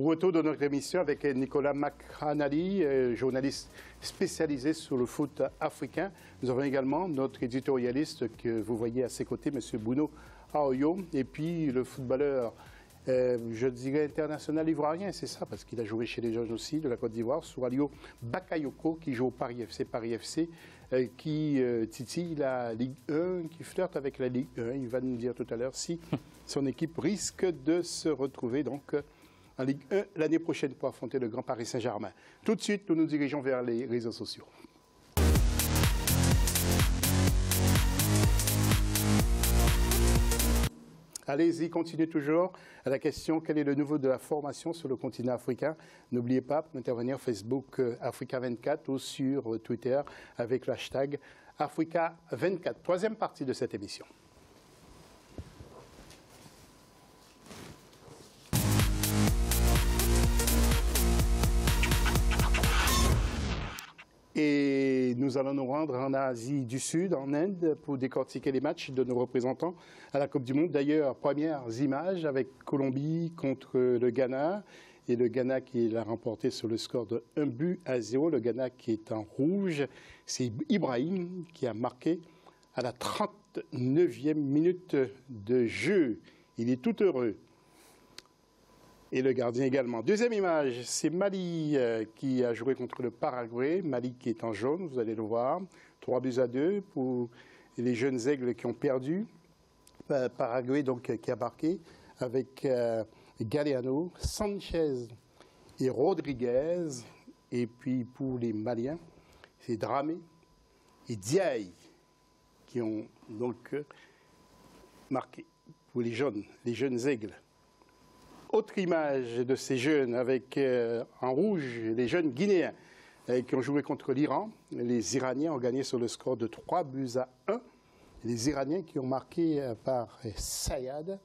retour de notre émission avec Nicolas Makranali, journaliste spécialisé sur le foot africain. Nous avons également notre éditorialiste que vous voyez à ses côtés, M. Bruno Aoyo, et puis le footballeur, je dirais international ivoirien, c'est ça, parce qu'il a joué chez les jeunes aussi de la Côte d'Ivoire, Souralio Bakayoko, qui joue au Paris FC, qui titille la Ligue 1, qui flirte avec la Ligue 1. Il va nous dire tout à l'heure si son équipe risque de se retrouver donc en Ligue 1 l'année prochaine pour affronter le Grand Paris Saint-Germain. Tout de suite, nous nous dirigeons vers les réseaux sociaux. Allez-y, continuez toujours à la question « Quel est le nouveau de la formation sur le continent africain ?» N'oubliez pas d'intervenir Facebook Africa24 ou sur Twitter avec le hashtag Africa24. Troisième partie de cette émission. Et nous allons nous rendre en Asie du Sud, en Inde, pour décortiquer les matchs de nos représentants à la Coupe du Monde. D'ailleurs, premières images avec Colombie contre le Ghana. Et le Ghana qui l'a remporté sur le score de 1-0. Le Ghana qui est en rouge, c'est Ibrahim qui a marqué à la 39e minute de jeu. Il est tout heureux. Et le gardien également. Deuxième image, c'est Mali qui a joué contre le Paraguay. Mali qui est en jaune, vous allez le voir. 3-2 pour les jeunes aigles qui ont perdu. Paraguay donc qui a marqué avec Galeano, Sanchez et Rodriguez. Et puis pour les Maliens, c'est Dramé et Diaye qui ont donc marqué pour les jeunes aigles. Autre image de ces jeunes avec en rouge les jeunes Guinéens qui ont joué contre l'Iran. Les Iraniens ont gagné sur le score de 3-1. Les Iraniens qui ont marqué par Sayad,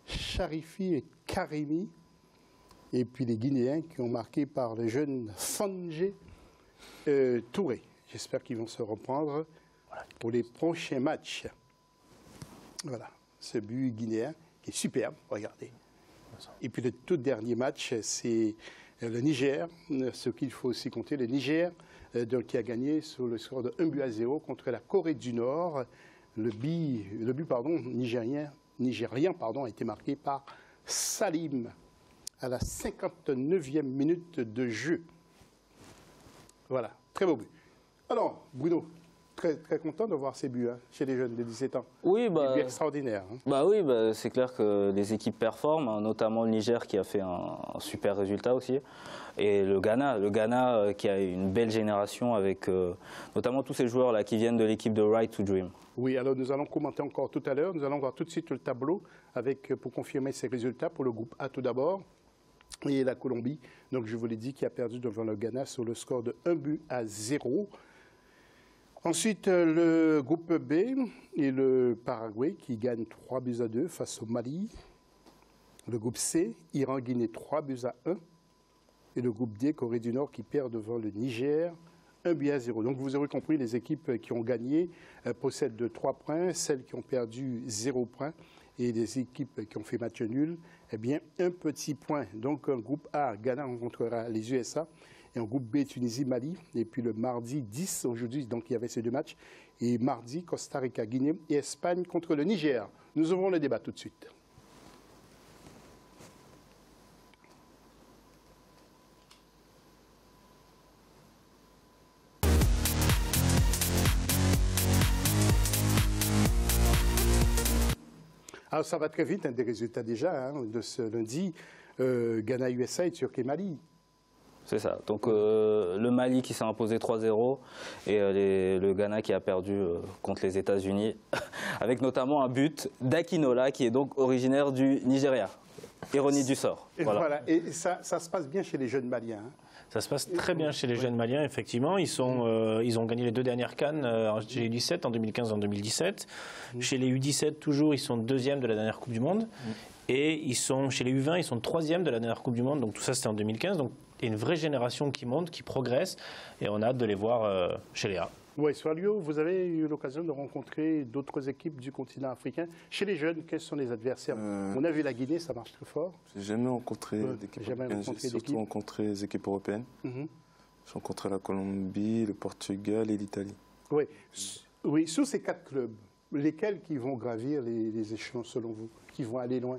Sharifi et Karimi. Et puis les Guinéens qui ont marqué par le jeune Fangé Touré. J'espère qu'ils vont se reprendre pour les prochains matchs. Voilà, ce but guinéen qui est superbe, regardez. Et puis le tout dernier match, c'est le Niger, ce qu'il faut aussi compter, le Niger qui a gagné sur le score de 1-0 contre la Corée du Nord. Le but nigérien a été marqué par Salim à la 59e minute de jeu. Voilà, très beau but. Alors, Bruno, très content de voir ces buts chez les jeunes de 17 ans. Oui, des buts extraordinaires. Oui, c'est clair que les équipes performent, notamment le Niger qui a fait un super résultat aussi. Et le Ghana qui a une belle génération avec notamment tous ces joueurs là qui viennent de l'équipe de Right to Dream. Oui, alors nous allons commenter encore tout à l'heure. Nous allons voir tout de suite le tableau pour confirmer ces résultats pour le groupe A tout d'abord. Et la Colombie, donc je vous l'ai dit, qui a perdu devant le Ghana sur le score de 1-0. Ensuite, le groupe B et le Paraguay qui gagnent 3-2 face au Mali. Le groupe C, Iran-Guinée 3-1. Et le groupe D, Corée du Nord qui perd devant le Niger 1-0. Donc vous aurez compris, les équipes qui ont gagné possèdent 3 points, celles qui ont perdu 0 points. Et les équipes qui ont fait match nul, eh bien, un petit point. Donc, un groupe A, Ghana rencontrera les USA. Et en groupe B, Tunisie, Mali. Et puis le mardi 10, aujourd'hui, donc il y avait ces deux matchs. Et mardi, Costa Rica, Guinée et Espagne contre le Niger. Nous ouvrons le débat tout de suite. Alors ça va très vite, des résultats déjà de ce lundi. Ghana, USA et Turquie, Mali. C'est ça. Donc le Mali qui s'est imposé 3-0 et le Ghana qui a perdu contre les États-Unis, avec notamment un but d'Akinola qui est donc originaire du Nigeria. Ironie du sort. Voilà. Et ça se passe bien chez les jeunes Maliens. Ça se passe très bien chez les jeunes Maliens, effectivement. Ils ont gagné les 2 dernières CAN, chez les U17 en 2015 et en 2017. Chez les U17, toujours, ils sont 2e de la dernière Coupe du Monde. Et ils sont, chez les U20, ils sont 3e de la dernière Coupe du Monde. Donc tout ça, c'était en 2015. Donc il y a une vraie génération qui monte, qui progresse. Et on a hâte de les voir chez les A. Oui, Soalio, vous avez eu l'occasion de rencontrer d'autres équipes du continent africain. Chez les jeunes, quels sont les adversaires? On a vu la Guinée, ça marche très fort. J'ai jamais rencontré d'équipe africaine, j'ai surtout rencontré les équipes européennes. J'ai rencontré la Colombie, le Portugal et l'Italie. Oui. Oui, sur ces 4 clubs, lesquels qui vont gravir les échelons selon vous, qui vont aller loin?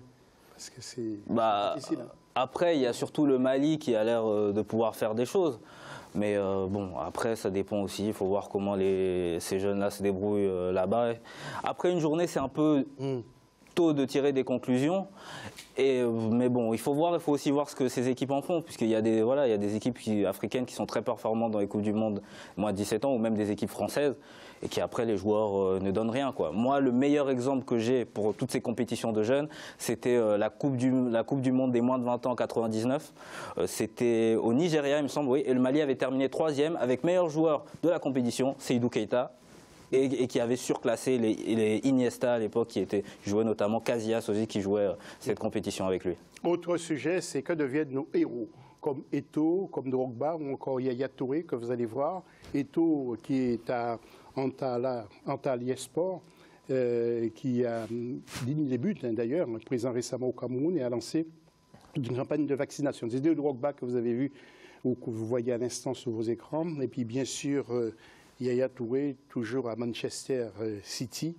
Parce que c'est difficile. Hein. Après, il y a surtout le Mali qui a l'air de pouvoir faire des choses. Mais bon, après, ça dépend aussi. Il faut voir comment ces jeunes-là se débrouillent là-bas. Après une journée, c'est un peu tôt de tirer des conclusions. Mais bon, il faut aussi voir ce que ces équipes en font, puisqu'il y a des équipes africaines qui sont très performantes dans les Coupes du Monde moins de 17 ans, ou même des équipes françaises, et qui après les joueurs ne donnent rien, quoi. Moi, le meilleur exemple que j'ai pour toutes ces compétitions de jeunes, c'était la coupe du Monde des moins de 20 ans en 99. C'était au Nigeria, il me semble, oui, et le Mali avait terminé 3e avec meilleur joueur de la compétition, Seydou Keita. Et qui avait surclassé les Iniesta à l'époque, qui jouait notamment Casillas aussi, qui jouait cette compétition avec lui. Autre sujet, c'est que deviennent nos héros, comme Eto'o, comme Drogba ou encore Yaya Touré, que vous allez voir. Eto'o qui est à Antalyaspor, qui a mis les buts d'ailleurs, présent récemment au Cameroun, et a lancé une campagne de vaccination. C'est Drogba que vous avez vu, ou que vous voyez à l'instant sur vos écrans. Et puis bien sûr, Yaya Touré, toujours à Manchester City,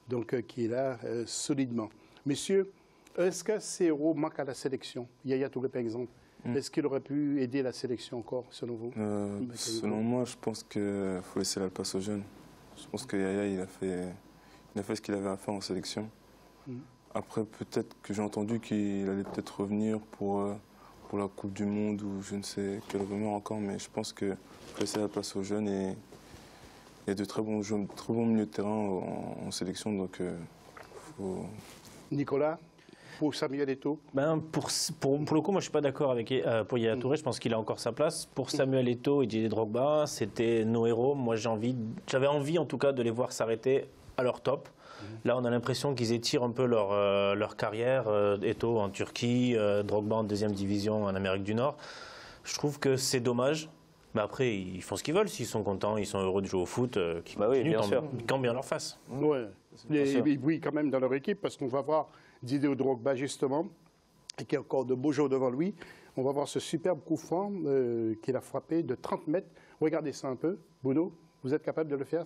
donc qui est là solidement. Messieurs, est-ce que ces héros manquent à la sélection? Yaya Touré, par exemple. Est-ce qu'il aurait pu aider la sélection encore, selon vous? Selon moi, je pense qu'il faut laisser la place aux jeunes. Je pense que Yaya, il a fait ce qu'il avait à faire en sélection. Après, peut-être que j'ai entendu qu'il allait peut-être revenir pour la Coupe du Monde ou je ne sais quelle rumeur encore, mais je pense qu'il faut laisser la place aux jeunes et il y a de très bons milieux de terrain en sélection, donc faut... Nicolas, pour Samuel Eto'o? Pour le coup, moi je suis pas d'accord avec pour Yaya Touré, je pense qu'il a encore sa place. Pour Samuel Eto'o et Didier Drogba, c'était nos héros. Moi j'avais envie en tout cas de les voir s'arrêter à leur top. Là on a l'impression qu'ils étirent un peu leur carrière. Eto'o en Turquie, Drogba en 2e division en Amérique du Nord. Je trouve que c'est dommage. Mais après, ils font ce qu'ils veulent. S'ils sont contents, ils sont heureux de jouer au foot, qu'ils continuent, quand bien leur face. Ouais. Oui, quand même dans leur équipe, parce qu'on va voir Didier Drogba, justement, et qui a encore de beaux jours devant lui. On va voir ce superbe coup franc qu'il a frappé de 30 mètres. Regardez ça un peu. Bruno, vous êtes capable de le faire,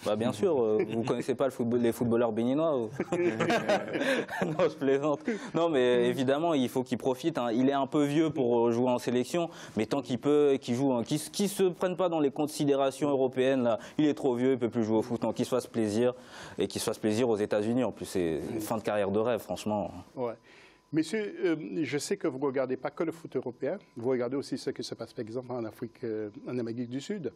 ça? Bien sûr. Vous ne connaissez pas les footballeurs béninois Non, je plaisante. Non, mais évidemment, il faut qu'il profite. Hein. Il est un peu vieux pour jouer en sélection, mais tant qu'il peut, qu'il joue. Hein. Qu'il ne se prenne pas dans les considérations européennes. Là. Il est trop vieux, il ne peut plus jouer au foot. Qu'il se fasse plaisir, et qu'il se fasse plaisir aux États-Unis. En plus, c'est une fin de carrière de rêve, franchement. Ouais. Messieurs, je sais que vous ne regardez pas que le foot européen. Vous regardez aussi ce qui se passe, par exemple, en Afrique, en Amérique du Sud.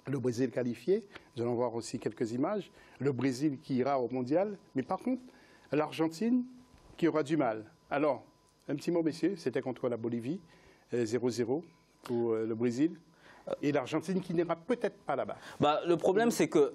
Le Brésil qualifié, nous allons voir aussi quelques images. Le Brésil qui ira au mondial. Mais par contre, l'Argentine qui aura du mal. Alors, un petit mot, messieurs, c'était contre la Bolivie, 0-0 pour le Brésil. Et l'Argentine qui n'ira peut-être pas là-bas. Le problème, c'est que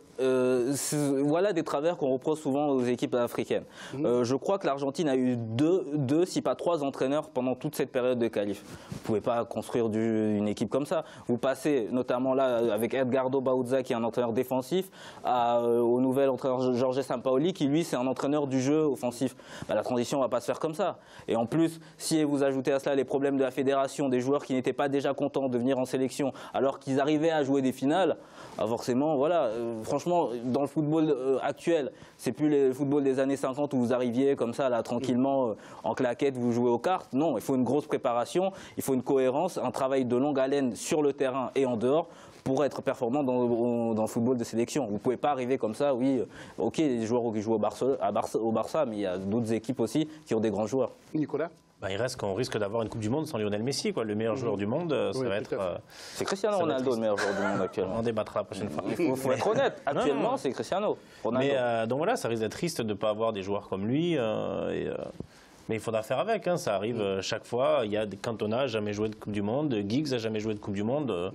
voilà des travers qu'on reproche souvent aux équipes africaines. Je crois que l'Argentine a eu deux, si pas 3 entraîneurs pendant toute cette période de qualif. Vous ne pouvez pas construire une équipe comme ça. Vous passez notamment là avec Edgardo Bauzá, qui est un entraîneur défensif, au nouvel entraîneur Jorge Sampaoli, qui lui, c'est un entraîneur du jeu offensif. La transition ne va pas se faire comme ça. Et en plus, si vous ajoutez à cela les problèmes de la fédération, des joueurs qui n'étaient pas déjà contents de venir en sélection, alors qu'ils arrivaient à jouer des finales, forcément, voilà. Franchement, dans le football actuel, c'est plus le football des années 50 où vous arriviez comme ça, là, tranquillement, en claquette, vous jouez aux cartes. Non, il faut une grosse préparation, il faut une cohérence, un travail de longue haleine sur le terrain et en dehors pour être performant dans le football de sélection. Vous ne pouvez pas arriver comme ça, oui, ok, les joueurs qui jouent au Barça, mais il y a d'autres équipes aussi qui ont des grands joueurs. Nicolas? Il reste qu'on risque d'avoir une Coupe du Monde sans Lionel Messi, quoi. Le meilleur joueur du monde, ça va être... c'est Cristiano Ronaldo, le meilleur joueur du monde actuellement. On débattra la prochaine fois. Il faut être honnête, actuellement c'est Cristiano Ronaldo. Mais donc voilà, ça risque d'être triste de ne pas avoir des joueurs comme lui. Mais il faudra faire avec, hein. Ça arrive chaque fois. Il y a Cantona n'a jamais joué de Coupe du Monde, Giggs n'a jamais joué de Coupe du Monde.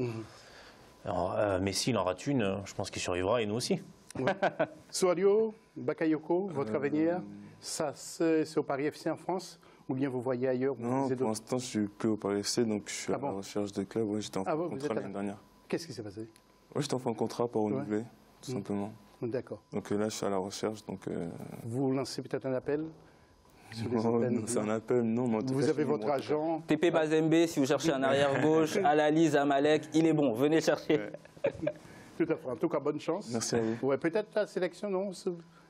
Alors, Messi, il en rate une, je pense qu'il survivra et nous aussi. Soalio, Bakayoko, votre avenir, ça c'est au Paris FC en France? Ou bien vous voyez ailleurs? Non, pour l'instant, je ne suis plus au Paris FC, donc je suis à la recherche de club. Ouais, j'étais en contrat l'année dernière. Qu'est-ce qui s'est passé? Ouais, j'étais en fin de contrat pour renouveler, tout simplement. D'accord. Donc là, je suis à la recherche. Donc, Vous lancez peut-être un appel sur les non, antennes, c'est un appel, non. Mais en tout Vous cas, je avez suis votre libre, en tout cas. agent. TP Bazembe, si vous cherchez un arrière-gauche, Alali, Zamalek, il est bon, venez le chercher. Tout à fait. En tout cas, bonne chance. Merci à vous. Ouais, peut-être la sélection, non?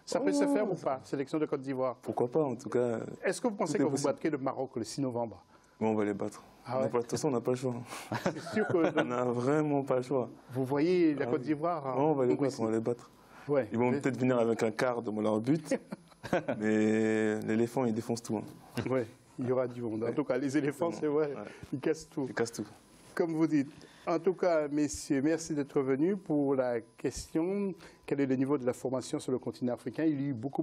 Ça peut se faire ou pas, sélection de Côte d'Ivoire? Pourquoi pas, en tout cas. Est-ce que vous pensez Tout que est vous possible. battrez le Maroc le 6 novembre? Bon, on va les battre. Ah ouais. De toute façon, on n'a pas le choix. C'est sûr que On n'a vraiment pas le choix. vous voyez la Ah Côte oui. d'Ivoire. Non, on va les donc battre, ici. on va les battre. Ouais. Ils vont peut-être venir avec un quart de leur but, mais l'éléphant, il défonce tout. Hein. Ouais, il y aura du monde. En tout cas, les éléphants, c'est vrai, Ouais. ils cassent tout. Il casse tout. Comme vous dites. En tout cas, messieurs, merci d'être venus pour la question. Quel est le niveau de la formation sur le continent africain? Il y a eu beaucoup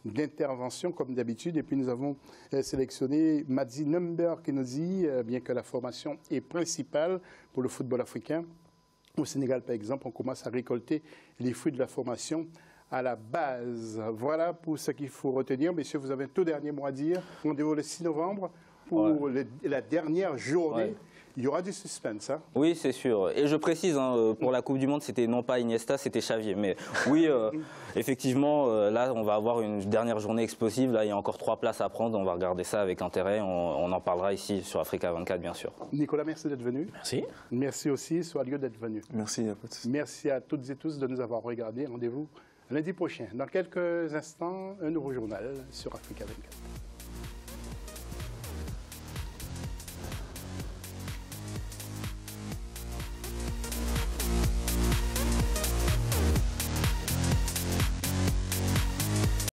d'interventions, comme d'habitude. Et puis, nous avons sélectionné Madzi Number qui nous dit, bien que la formation est principale pour le football africain, au Sénégal, par exemple, on commence à récolter les fruits de la formation à la base. Voilà pour ce qu'il faut retenir. Messieurs, vous avez un tout dernier mot à dire. Rendez-vous le 6 novembre pour la dernière journée. Ouais. Il y aura du suspense. Hein? Oui, c'est sûr. Et je précise, hein, pour la Coupe du Monde, c'était non pas Iniesta, c'était Xavier. Mais oui, effectivement, là, on va avoir une dernière journée explosive. Là, il y a encore 3 places à prendre. On va regarder ça avec intérêt. On en parlera ici sur Africa 24, bien sûr. Nicolas, merci d'être venu. Merci. Merci aussi, Soalio, d'être venu. Merci, il n'y a pas de souci. Merci à toutes et tous de nous avoir regardés. Rendez-vous lundi prochain. Dans quelques instants, un nouveau journal sur Africa 24.